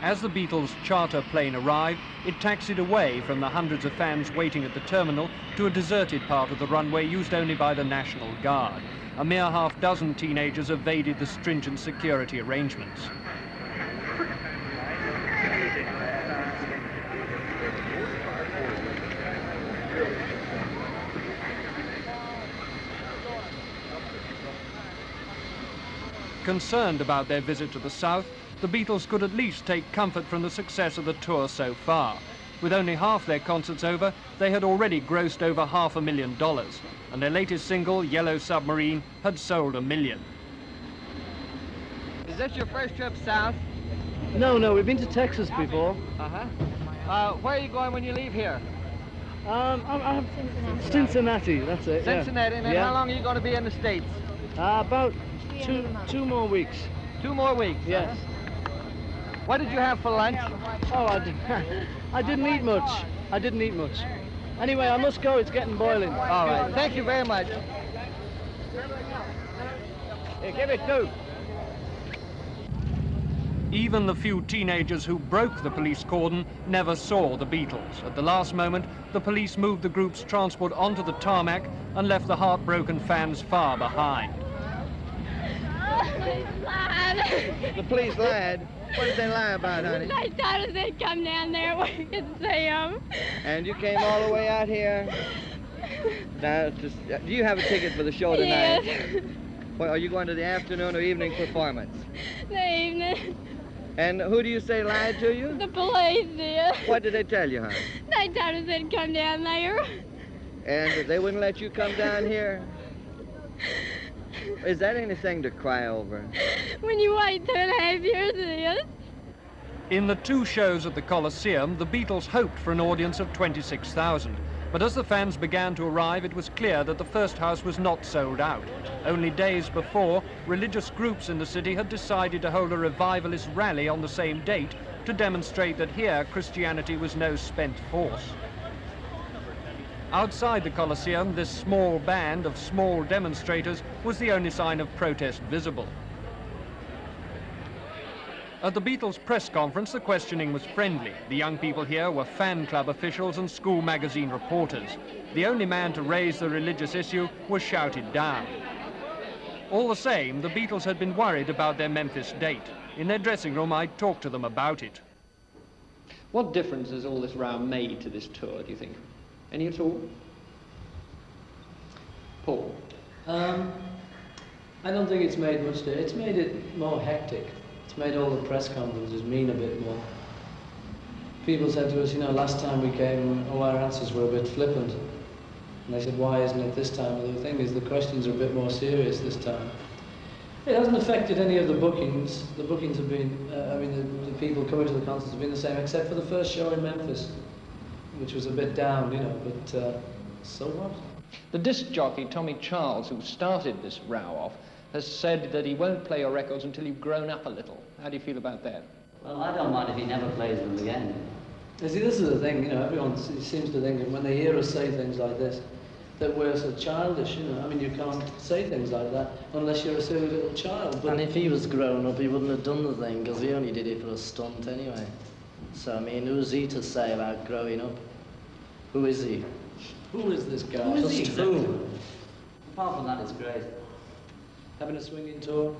As the Beatles' charter plane arrived, it taxied away from the hundreds of fans waiting at the terminal to a deserted part of the runway used only by the National Guard. A mere half-dozen teenagers evaded the stringent security arrangements. Concerned about their visit to the South, the Beatles could at least take comfort from the success of the tour so far. With only half their concerts over, they had already grossed over $500,000, and their latest single, Yellow Submarine, had sold 1 million. Is this your first trip south? No, we've been to Texas before. Where are you going when you leave here? Cincinnati, that's it. Cincinnati, yeah. and then how long are you going to be in the States? About two more weeks. 2 more weeks? Yes. What did you have for lunch? Oh, I didn't eat much. I didn't eat much. Anyway, I must go. It's getting boiling. All right. Thank you very much. Here, give it 2. Even the few teenagers who broke the police cordon never saw the Beatles. At the last moment, the police moved the group's transport onto the tarmac and left the heartbroken fans far behind. The police lied? What did they lie about, honey? They told us they'd come down there where we could see them. And you came all the way out here? Now, do you have a ticket for the show tonight? Yes. Well, are you going to the afternoon or evening performance? The evening. And who do you say lied to you? The police did. What did they tell you, honey? They told us they'd come down there. And they wouldn't let you come down here? Is that anything to cry over? When you wait 2.5 years, it is. In the 2 shows at the Coliseum, the Beatles hoped for an audience of 26,000. But as the fans began to arrive, it was clear that the first house was not sold out. Only days before, religious groups in the city had decided to hold a revivalist rally on the same date to demonstrate that here Christianity was no spent force. Outside the Coliseum, this small band of small demonstrators was the only sign of protest visible. At the Beatles' press conference, the questioning was friendly. The young people here were fan club officials and school magazine reporters. The only man to raise the religious issue was shouted down. All the same, the Beatles had been worried about their Memphis date. In their dressing room, I talked to them about it. What difference has all this row made to this tour, do you think? Any at all? Paul? I don't think it's made much. It's made it more hectic. It's made all the press conferences mean a bit more. People said to us, last time we came, all our answers were a bit flippant. And they said, why isn't it this time? And the thing is, the questions are a bit more serious this time. It hasn't affected any of the bookings. The bookings have been, the people coming to the concerts have been the same, except for the first show in Memphis, which was a bit down, but so what? The disc jockey, Tommy Charles, who started this row off, has said that he won't play your records until you've grown up a little. How do you feel about that? Well, I don't mind if he never plays them again. You see, this is the thing, everyone seems to think that when they hear us say things like this, that we're so childish, you can't say things like that unless you're a silly little child. But and if he was grown up, he wouldn't have done the thing, because he only did it for a stunt anyway. So, who's he to say about growing up? Who is he? Who is this guy? Who is he? Who? Apart from that, it's great. Having a swinging tour.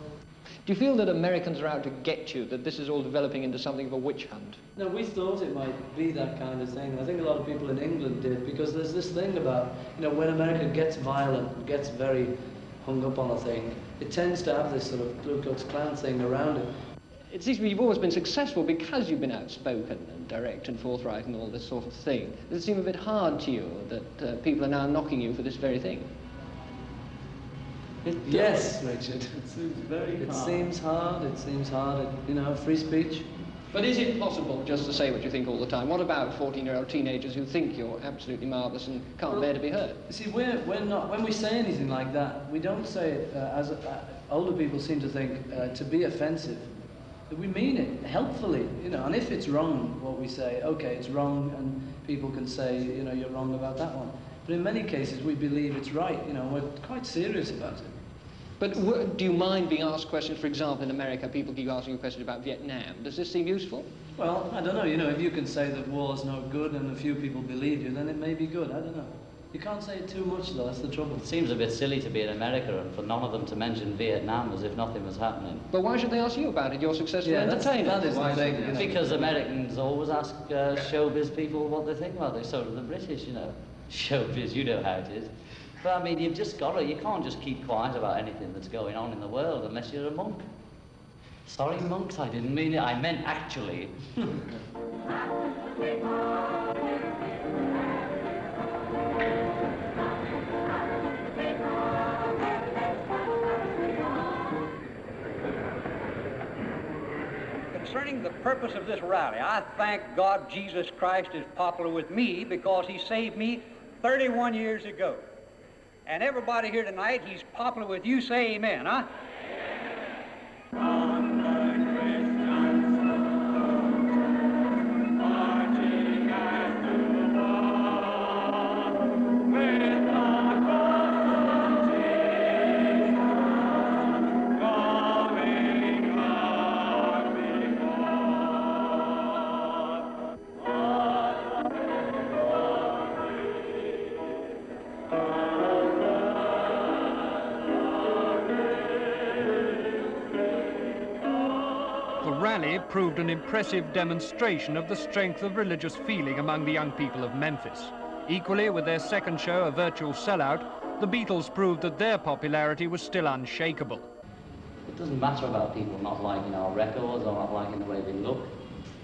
Do you feel that Americans are out to get you, that this is all developing into something of a witch hunt? No, we thought it might be that kind of thing. I think a lot of people in England did, because there's this thing about, when America gets violent, gets very hung up on a thing, it tends to have this sort of Ku Klux Klan thing around it. It seems to me you've always been successful because you've been outspoken and direct and forthright and all this sort of thing. Does it seem a bit hard to you that people are now knocking you for this very thing? Yes, Richard. It seems very hard. It seems hard, free speech. But is it possible just to say what you think all the time? What about 14-year-old teenagers who think you're absolutely marvellous and can't bear to be heard? You see, we're not, when we say anything like that, we don't say it older people seem to think to be offensive. We mean it helpfully, and if it's wrong, what we say, okay, it's wrong, and people can say, you're wrong about that one. But in many cases, we believe it's right, we're quite serious about it. But do you mind being asked questions? For example, in America, people keep asking you questions about Vietnam. Does this seem useful? Well, I don't know. You know, if you can say that war's no good and a few people believe you, then it may be good. I don't know. You can't say it too much, though. That's the trouble. It seems a bit silly to be in America and for none of them to mention Vietnam as if nothing was happening. But why should they ask you about it? You're successful entertainer. That is the thing. You know. Because Americans always ask showbiz people what they think about it. So do the British, you know. Showbiz, you know how it is. But I mean, you've just got to, you can't just keep quiet about anything that's going on in the world unless you're a monk. Sorry, monks, I didn't mean it. I meant actually. Concerning the purpose of this rally, I thank God Jesus Christ is popular with me because he saved me 31 years ago. And everybody here tonight, he's popular with you. Say amen, huh? Proved an impressive demonstration of the strength of religious feeling among the young people of Memphis. Equally, with their second show, a virtual sellout, the Beatles proved that their popularity was still unshakable. It doesn't matter about people not liking our records or not liking the way we look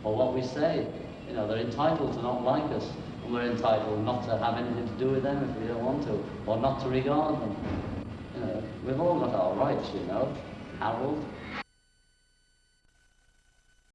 or what we say. You know, they're entitled to not like us, and we're entitled not to have anything to do with them if we don't want to, or not to regard them. You know, we've all got our rights, you know. Harold,